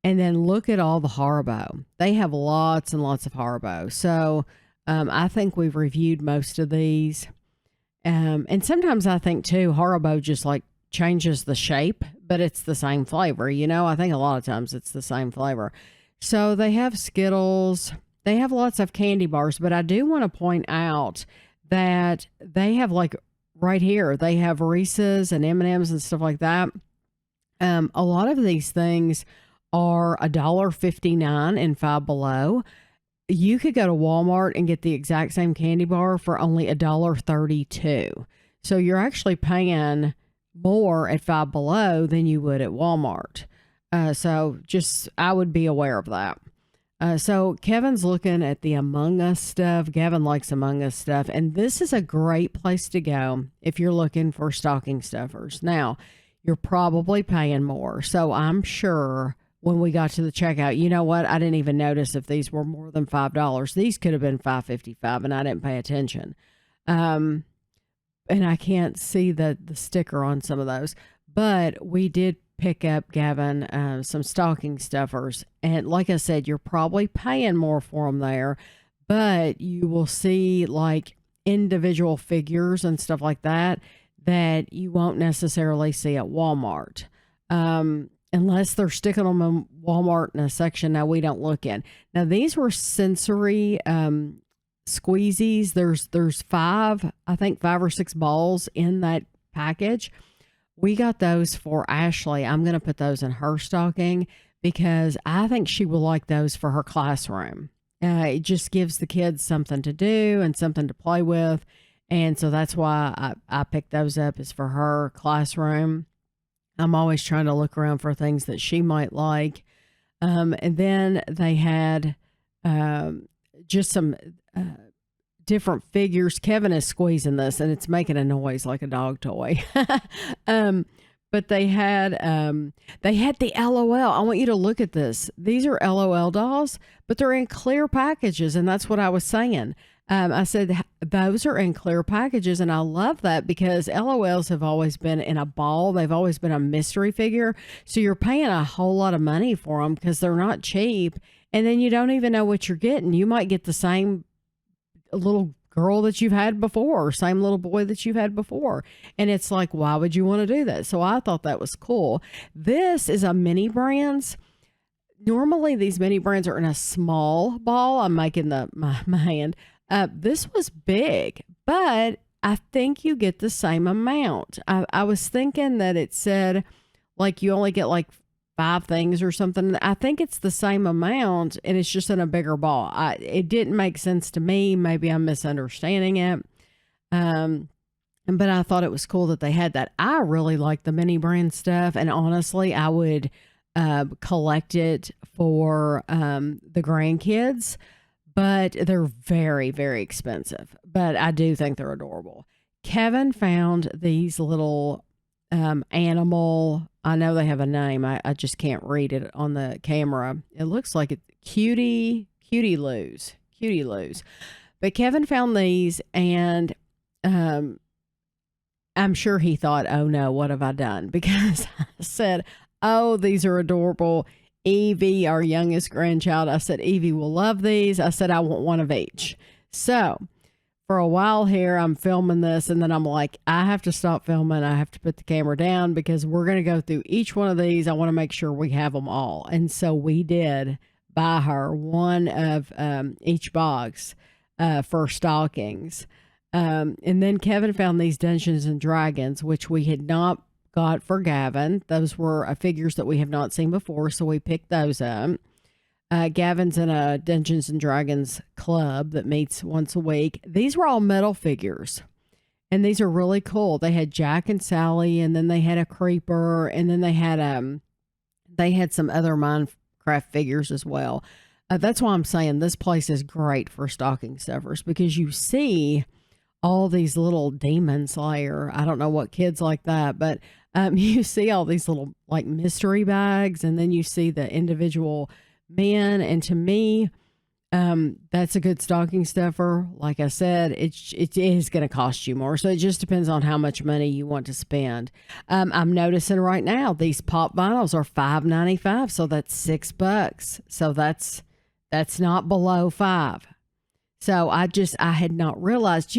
And then look at all the Haribo. They have lots and lots of Haribo. So I think we've reviewed most of these. And sometimes I think too, Haribo just like changes the shape, but it's the same flavor. I think a lot of times it's the same flavor. So they have Skittles. They have lots of candy bars, but I do want to point out that they have like right here, they have Reese's and M&Ms and stuff like that. A lot of these things are $1.59 in Five Below. You could go to Walmart and get the exact same candy bar for only $1.32. So you're actually paying more at Five Below than you would at Walmart. So just, I would be aware of that. So Kevin's looking at the Among Us stuff. Gavin likes Among Us stuff. And this is a great place to go if you're looking for stocking stuffers. Now, you're probably paying more. So I'm sure when we got to the checkout, you know what? I didn't even notice if these were more than $5. These could have been $5.55 and I didn't pay attention. And I can't see the sticker on some of those. But we did pick up, Gavin, some stocking stuffers. And like I said, you're probably paying more for them there. But you will see like individual figures and stuff like that. that you won't necessarily see at Walmart. Unless they're sticking them in Walmart in a section that we don't look in. Now, these were sensory squeezies. There's five or six balls in that package. We got those for Ashley. I'm going to put those in her stocking because I think she will like those for her classroom. It just gives the kids something to do and something to play with. And so that's why I picked those up, is for her classroom. I'm always trying to look around for things that she might like. And then they had just some different figures. Kevin is squeezing this and it's making a noise like a dog toy. But they had the LOL. I want you to look at this. These are LOL dolls, but they're in clear packages. And that's what I was saying. I said, those are in clear packages. And I love that because LOLs have always been in a ball. They've always been a mystery figure. So you're paying a whole lot of money for them because they're not cheap. And then you don't even know what you're getting. You might get the same little girl that you've had before, or same little boy that you've had before. And it's like, why would you want to do that? So I thought that was cool. This is a mini brands. Normally these mini brands are in a small ball. I'm making my hand. This was big, but I think you get the same amount. I was thinking that it said like you only get like 5 things or something. I think it's the same amount and it's just in a bigger ball. It didn't make sense to me. Maybe I'm misunderstanding it. But I thought it was cool that they had that. I really like the mini brand stuff. And honestly, I would collect it for the grandkids. But they're very, very expensive. But I do think they're adorable. Kevin found these little animal. I know they have a name. I just can't read it on the camera. It looks like it's Cutie Loos. But Kevin found these, and I'm sure he thought, oh no, what have I done? Because I said, oh, these are adorable. Evie, our youngest grandchild, I said, Evie will love these. I said, I want one of each. So for a while here, I'm filming this, and then I'm like, I have to stop filming. I have to put the camera down because we're going to go through each one of these. I want to make sure we have them all. And so we did buy her one of each box for stockings. And then Kevin found these Dungeons and Dragons, which we had not got for Gavin. Those were figures that we have not seen before, so we picked those up. Gavin's in a Dungeons and Dragons club that meets once a week. These were all metal figures, and these are really cool. They had Jack and Sally, and then they had a creeper, and then they had some other Minecraft figures as well. That's why I'm saying this place is great for stocking stuffers, because you see all these little demon slayer. I don't know what kids like that, but you see all these little like mystery bags, and then you see the individual men. And to me, that's a good stocking stuffer. Like I said, it is going to cost you more. So it just depends on how much money you want to spend. I'm noticing right now, these pop vinyls are $5.95. So that's $6. So that's not below $5. So I had not realized,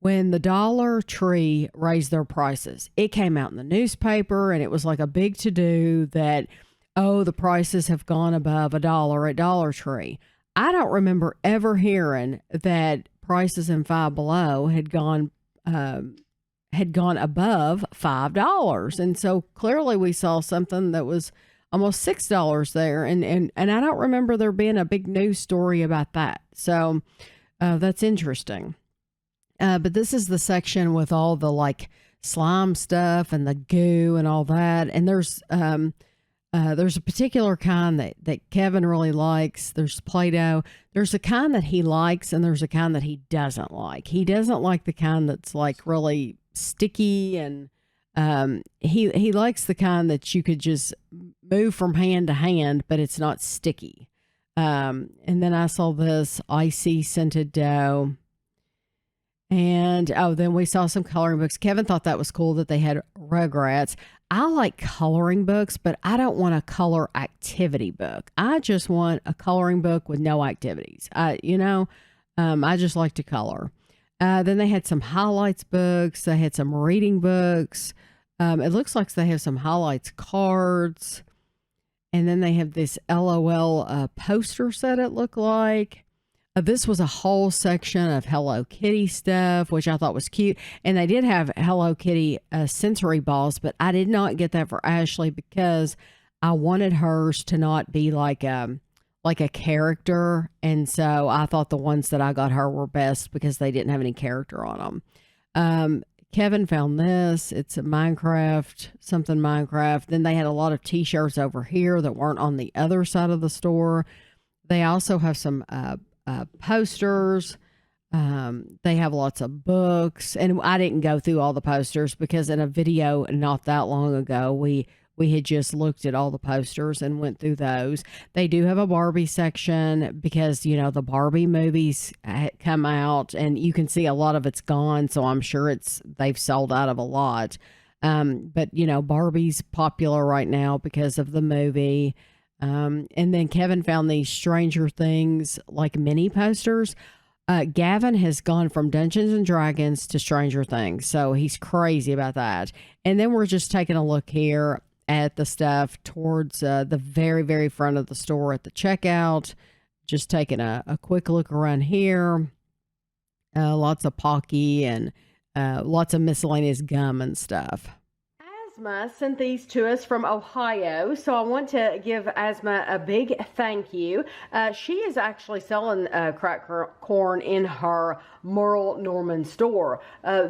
when the Dollar Tree raised their prices, it came out in the newspaper, and it was like a big to-do that, oh, the prices have gone above $1 at Dollar Tree. I don't remember ever hearing that prices in Five Below had gone above $5. And so clearly we saw something that was almost $6 there. And I don't remember there being a big news story about that. So that's interesting. But this is the section with all the like slime stuff and the goo and all that. And there's a particular kind that Kevin really likes. There's Play-Doh. There's a kind that he likes, and there's a kind that he doesn't like. He doesn't like the kind that's like really sticky, and he likes the kind that you could just move from hand to hand, but it's not sticky. And then I saw this icy scented dough. And then we saw some coloring books. Kevin thought that was cool that they had Rugrats. I like coloring books, but I don't want a color activity book. I just want a coloring book with no activities. I just like to color. Then they had some highlights books. They had some reading books. It looks like they have some highlights cards. And then they have this LOL poster set, it looked like. This was a whole section of Hello Kitty stuff, which I thought was cute. And they did have Hello Kitty sensory balls, but I did not get that for Ashley because I wanted hers to not be like a character. And so I thought the ones that I got her were best because they didn't have any character on them. Kevin found this. It's a Minecraft, something Minecraft. Then they had a lot of t-shirts over here that weren't on the other side of the store. They also have some posters. They have lots of books. And I didn't go through all the posters because in a video not that long ago, we had just looked at all the posters and went through those. They do have a Barbie section because, you know, the Barbie movies come out and you can see a lot of it's gone. So I'm sure they've sold out of a lot. But, you know, Barbie's popular right now because of the movie. And then Kevin found these Stranger Things like mini posters. Gavin has gone from Dungeons and Dragons to Stranger Things. So he's crazy about that. And then we're just taking a look here at the stuff towards the very, very front of the store at the checkout. Just taking a quick look around here. Lots of Pocky and lots of miscellaneous gum and stuff. Asma sent these to us from Ohio, so I want to give Asma a big thank you. She is actually selling cracked corn in her Merle Norman store.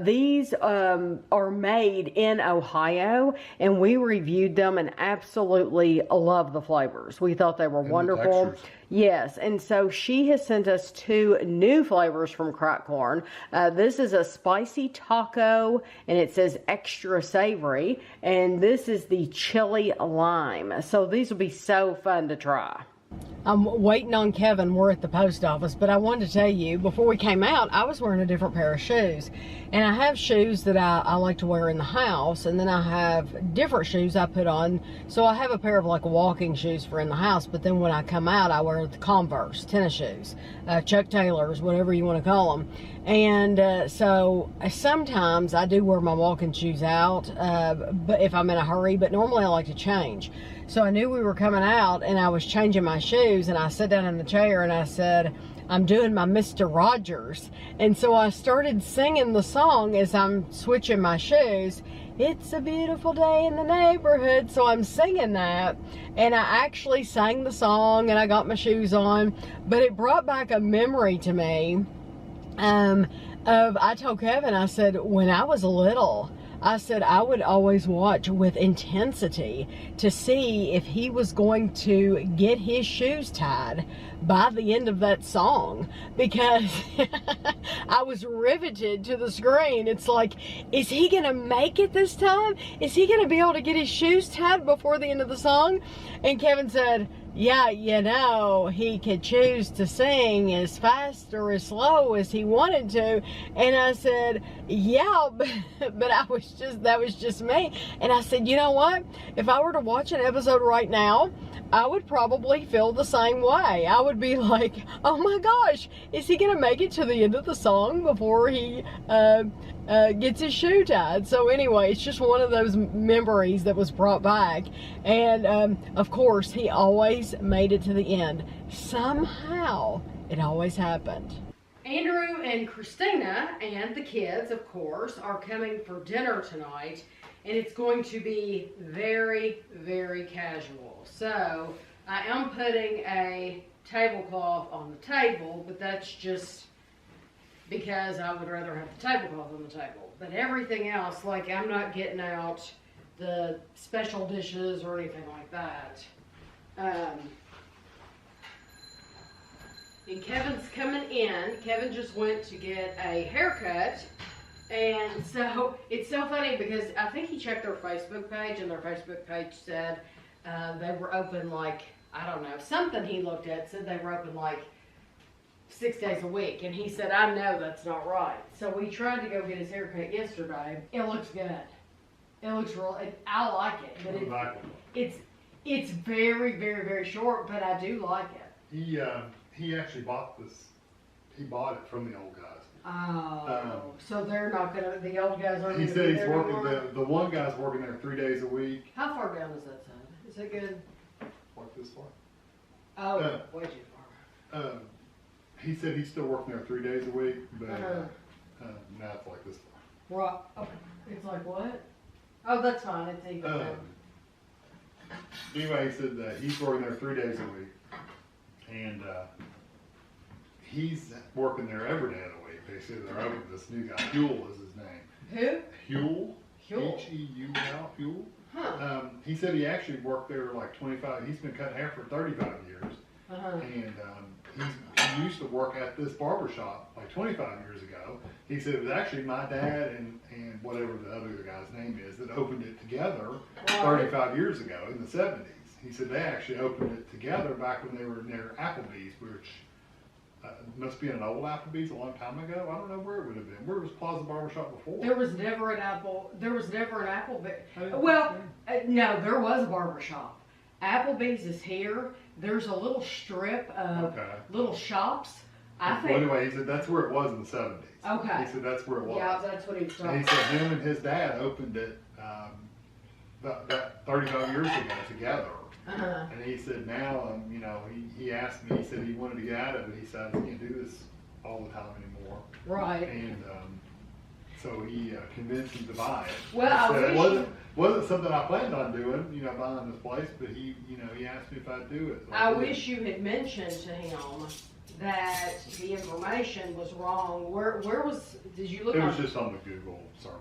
These are made in Ohio, and we reviewed them and absolutely love the flavors. We thought they were wonderful. Yes, and so she has sent us 2 new flavors from cracked corn. This is a spicy taco, and it says extra savory, and this is the chili lime. So these will be so fun to try. I'm waiting on Kevin. We're at the post office, but I wanted to tell you, before we came out, I was wearing a different pair of shoes. And I have shoes that I like to wear in the house, and then I have different shoes I put on. So I have a pair of like walking shoes for in the house, but then when I come out, I wear the Converse tennis shoes, Chuck Taylors, whatever you want to call them. And so sometimes I do wear my walking shoes out, but if I'm in a hurry, but normally I like to change. So I knew we were coming out, and I was changing my shoes, and I sat down in the chair and I said, I'm doing my Mr. Rogers. And so I started singing the song as I'm switching my shoes. It's a beautiful day in the neighborhood. So I'm singing that, and I actually sang the song and I got my shoes on, but it brought back a memory to me I told Kevin, I said, when I was little, I said I would always watch with intensity to see if he was going to get his shoes tied by the end of that song, because I was riveted to the screen. It's like, is he gonna make it this time? Is he gonna be able to get his shoes tied before the end of the song? And Kevin said, yeah, you know, he could choose to sing as fast or as slow as he wanted to. And I said, yeah, but that was just me. And I said, you know what? If I were to watch an episode right now, I would probably feel the same way. I would be like, oh my gosh, is he going to make it to the end of the song before he gets his shoe tied? So anyway, it's just one of those memories that was brought back. And of course, he always made it to the end. Somehow, it always happened. Andrew and Christina and the kids, of course, are coming for dinner tonight. And it's going to be very, very casual. So I am putting a tablecloth on the table, but that's just because I would rather have the tablecloth on the table. But everything else, like, I'm not getting out the special dishes or anything like that. And Kevin's coming in. Kevin just went to get a haircut. And so it's so funny because I think he checked their Facebook page, and their Facebook page said they were open like, I don't know, something he looked at said they were open like 6 days a week. And he said, I know that's not right. So we tried to go get his haircut yesterday. It looks good. It looks real, I like it. But it's very, very, very short, but I do like it. He actually bought this He bought it from the old guys. Oh, so they're not gonna. The old guys aren't. He gonna said be he's there working. anymore? The one guy's working there 3 days a week. How far down is that side? Is it good? Like this far. Oh, way too far. He said he's still working there 3 days a week, but now it's like this far. Right. Okay. It's like what? Oh, that's fine. It's even. Anyway, he said that he's working there 3 days a week, and he's working there every day of the week. They said they're open. This new guy, Huel is his name. Who? Huel. Huel. H-E-U-L. Huel. Huh. He said he actually worked there like 25. He's been cutting hair for 35 years, and he used to work at this barber shop like 25 years ago. He said it was actually my dad and whatever the other guy's name is that opened it together 35 years ago in the 70s. He said they actually opened it together back when they were near Applebee's, which must be an old Applebee's a long time ago. I don't know where it would have been. Where was Plaza Barbershop before? There was never an Applebee's. Well, no, there was a barber shop. Applebee's is here. There's a little strip of little shops. I think. Well, anyway, he said that's where it was in the 70s. Okay. He said that's where it was. Yeah, that's what he was talking And he said him and his dad opened it about 35 years ago together. And he said now, you know, he asked me, he said he wanted to get out of it. He said, I can't do this all the time anymore. Right. And so he convinced him to buy it. Well, He said it wasn't something I planned on doing, you know, buying this place, but he asked me if I'd do it. So I wish you had mentioned to him that the information was wrong. Where did you look? It was just on the Google search.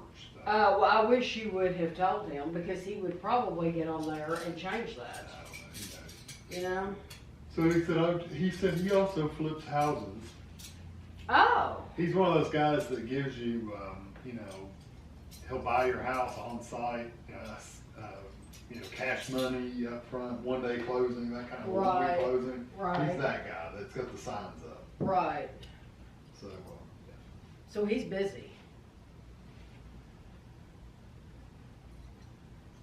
Well, I wish you would have told him because he would probably get on there and change that. I don't know, You know? So he said he also flips houses. Oh. He's one of those guys that gives you, you know, he'll buy your house on site, you know, cash money up front, 1 day closing, that kind of 1 week closing. Right. He's that guy that's got the signs up. Right. So, yeah. So he's busy.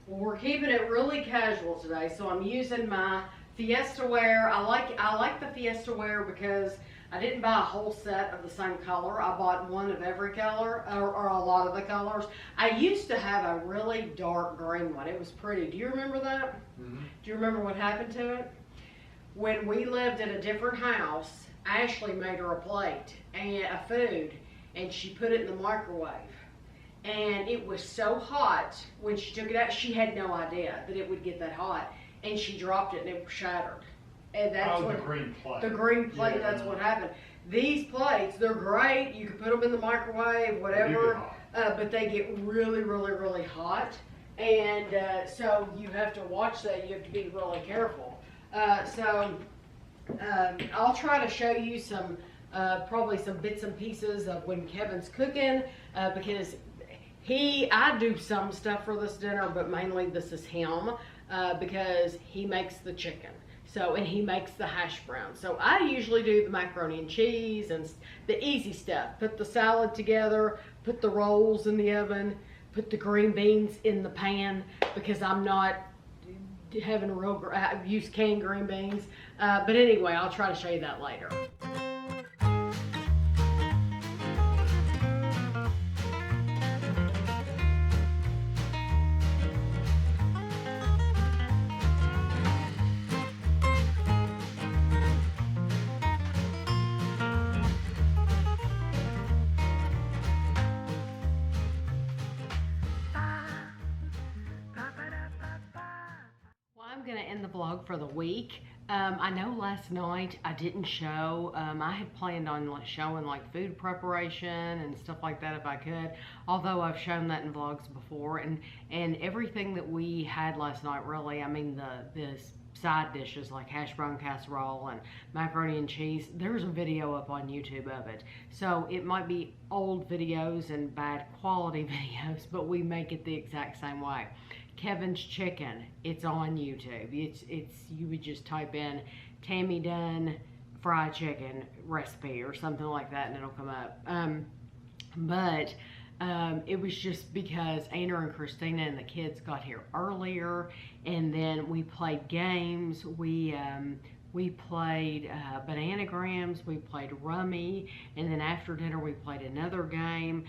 Well, we're keeping it really casual today, so I'm using my Fiesta wear. I like the Fiesta wear because I didn't buy a whole set of the same color. I bought one of every color, or a lot of the colors. I used to have a really dark green one. It was pretty. Do you remember that? Mm-hmm. Do you remember what happened to it? When we lived in a different house, Ashley made her a plate and a food, and she put it in the microwave. And it was so hot when she took it out, she had no idea that it would get that hot. And she dropped it and it shattered. And that's the green plate. The green plate, that's what happened. These plates, they're great. You can put them in the microwave, whatever. But they get really, really, really hot. And so you have to watch that. You have to be really careful. I'll try to show you some, probably some bits and pieces of when Kevin's cooking, because I do some stuff for this dinner, but mainly this is him, because he makes the chicken. So, and he makes the hash brown. So I usually do the macaroni and cheese and the easy stuff. Put the salad together, put the rolls in the oven, put the green beans in the pan, because I'm not having I use canned green beans. But anyway, I'll try to show you that later. I'm going to end the vlog for the week. I know last night I didn't show, I had planned on showing like food preparation and stuff like that if I could, although I've shown that in vlogs before, and everything that we had last night really, I mean the side dishes like hash brown casserole and macaroni and cheese, there's a video up on YouTube of it. So it might be old videos and bad quality videos, but we make it the exact same way. Kevin's chicken, it's on YouTube. It's you would just type in Tammy Dunn fried chicken recipe or something like that and it'll come up. It was just because Anna and Christina and the kids got here earlier, and then we played games. We We played bananagrams, we played rummy, and then after dinner we played another game.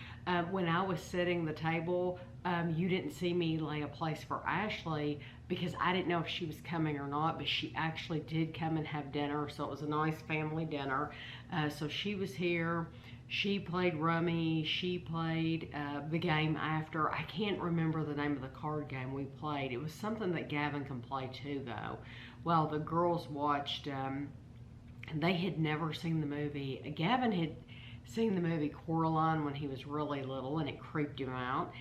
When I was setting the table, you didn't see me lay a place for Ashley because I didn't know if she was coming or not, but she actually did come and have dinner, so it was a nice family dinner. So she was here. She played rummy. She played the game after. I can't remember the name of the card game we played. It was something that Gavin can play too, though. Well, the girls watched, they had never seen the movie. Gavin had seen the movie Coraline when he was really little, and it creeped him out,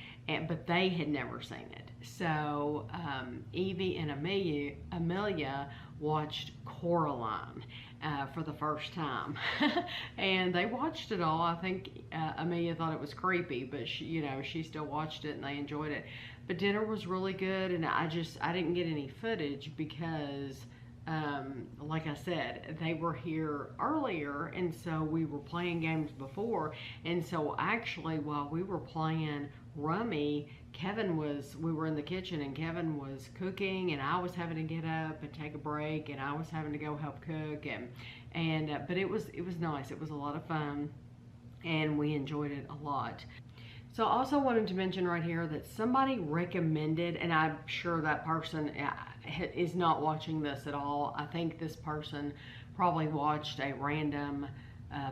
but they had never seen it. So Evie and Amelia watched Coraline for the first time. And they watched it all. I think Amelia thought it was creepy, but she still watched it and they enjoyed it. But dinner was really good, and I didn't get any footage because like I said, they were here earlier, and so we were playing games before. And so actually, while we were playing rummy, we were in the kitchen and Kevin was cooking, and I was having to get up and take a break, and I was having to go help cook, but it was nice. It was a lot of fun, and we enjoyed it a lot. So I also wanted to mention right here that somebody recommended, and I'm sure that person is not watching this at all. I think this person probably watched a random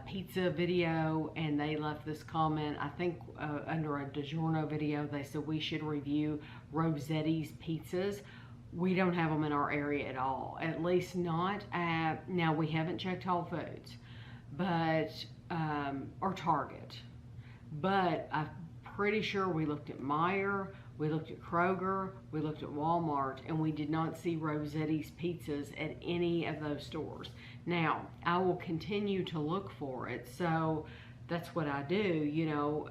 pizza video and they left this comment. I think under a DiGiorno video, they said we should review Rosetti's pizzas. We don't have them in our area at all, at least not at, now we haven't checked Whole Foods, but, or Target, but I'm pretty sure we looked at Meijer, we looked at Kroger, we looked at Walmart, and we did not see Rosetti's pizzas at any of those stores. Now, I will continue to look for it, so that's what I do,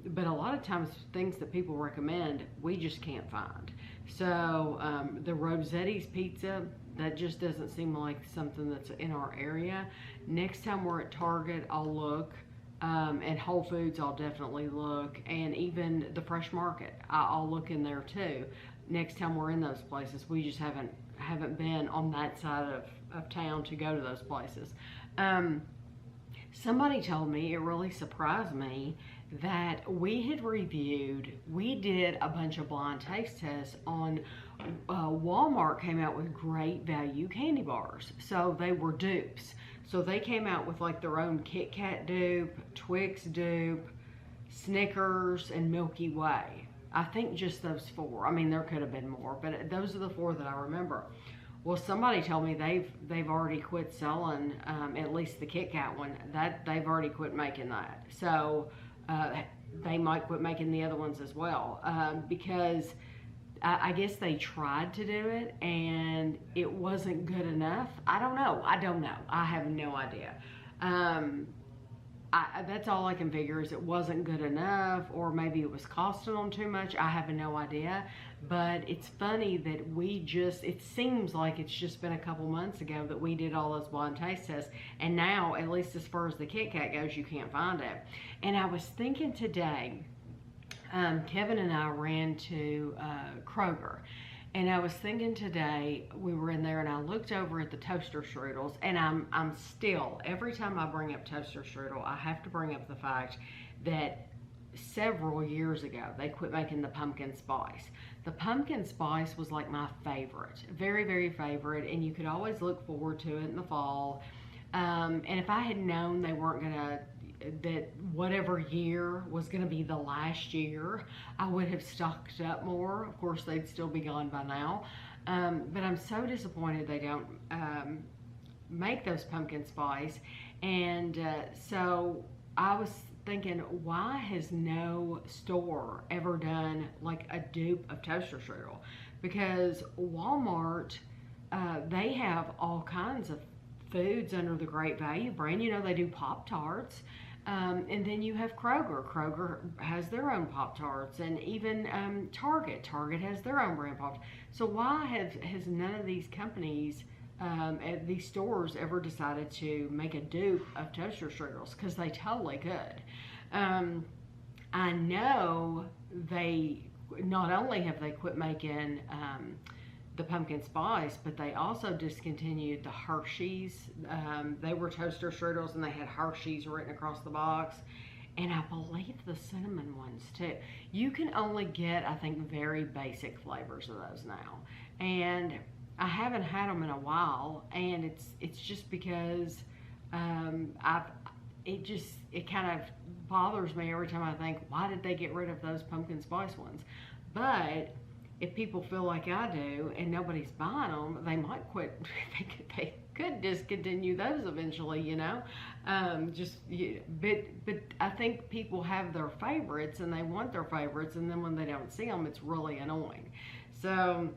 but a lot of times things that people recommend, we just can't find. So the Rosetti's pizza, that just doesn't seem like something that's in our area. Next time we're at Target, I'll look. And Whole Foods, I'll definitely look, and even the Fresh Market, I'll look in there too. Next time we're in those places, we just haven't been on that side of town to go to those places. Somebody told me, it really surprised me, that we did a bunch of blind taste tests on Walmart came out with great value candy bars. So they were dupes. So they came out with like their own Kit Kat dupe, Twix dupe, Snickers, and Milky Way. I think just those four. I mean, there could have been more, but those are the four that I remember. Well, somebody told me they've already quit selling, at least the Kit Kat one, that they've already quit making that. So they might quit making the other ones as well, because I guess they tried to do it and it wasn't good enough. I don't know. I have no idea. That's all I can figure is it wasn't good enough, or maybe it was costing them too much. I have no idea. But it's funny that it seems like it's just been a couple months ago that we did all those blind taste tests. And now, at least as far as the Kit Kat goes, you can't find it. And I was thinking today, Kevin and I ran to Kroger, and I was thinking today, we were in there and I looked over at the toaster strudels, and I'm still, every time I bring up toaster strudel, I have to bring up the fact that several years ago, they quit making the pumpkin spice. The pumpkin spice was like my favorite, very, very favorite, and you could always look forward to it in the fall. And if I had known they weren't gonna, that whatever year was going to be the last year, I would have stocked up more. Of course, they'd still be gone by now. But I'm so disappointed they don't make those pumpkin spice. And so I was thinking, why has no store ever done like a dupe of toaster strudel? Because Walmart, they have all kinds of foods under the Great Value brand. They do Pop-Tarts. And then you have Kroger. Kroger has their own Pop-Tarts, and even Target. Target has their own brand Pop-Tarts. So why has none of these companies at these stores ever decided to make a dupe of toaster strudels? Because they totally could. I know they, not only have they quit making the pumpkin spice, but they also discontinued the Hershey's. They were toaster strudels and they had Hershey's written across the box. And I believe the cinnamon ones too. You can only get, I think, very basic flavors of those now. And I haven't had them in a while, and it's just because it kind of bothers me every time I think, why did they get rid of those pumpkin spice ones? But if people feel like I do and nobody's buying them, they might quit. They could discontinue those eventually, you know. But I think people have their favorites and they want their favorites, and then when they don't see them, it's really annoying. So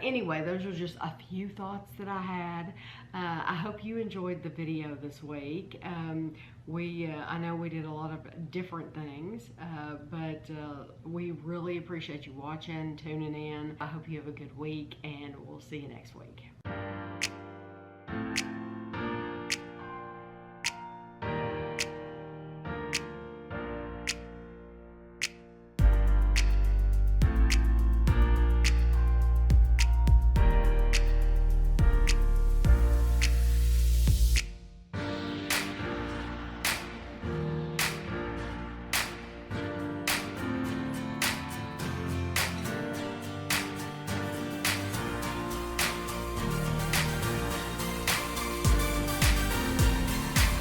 anyway, those are just a few thoughts that I had. I hope you enjoyed the video this week. I know we did a lot of different things, but we really appreciate you watching, tuning in. I hope you have a good week, and we'll see you next week.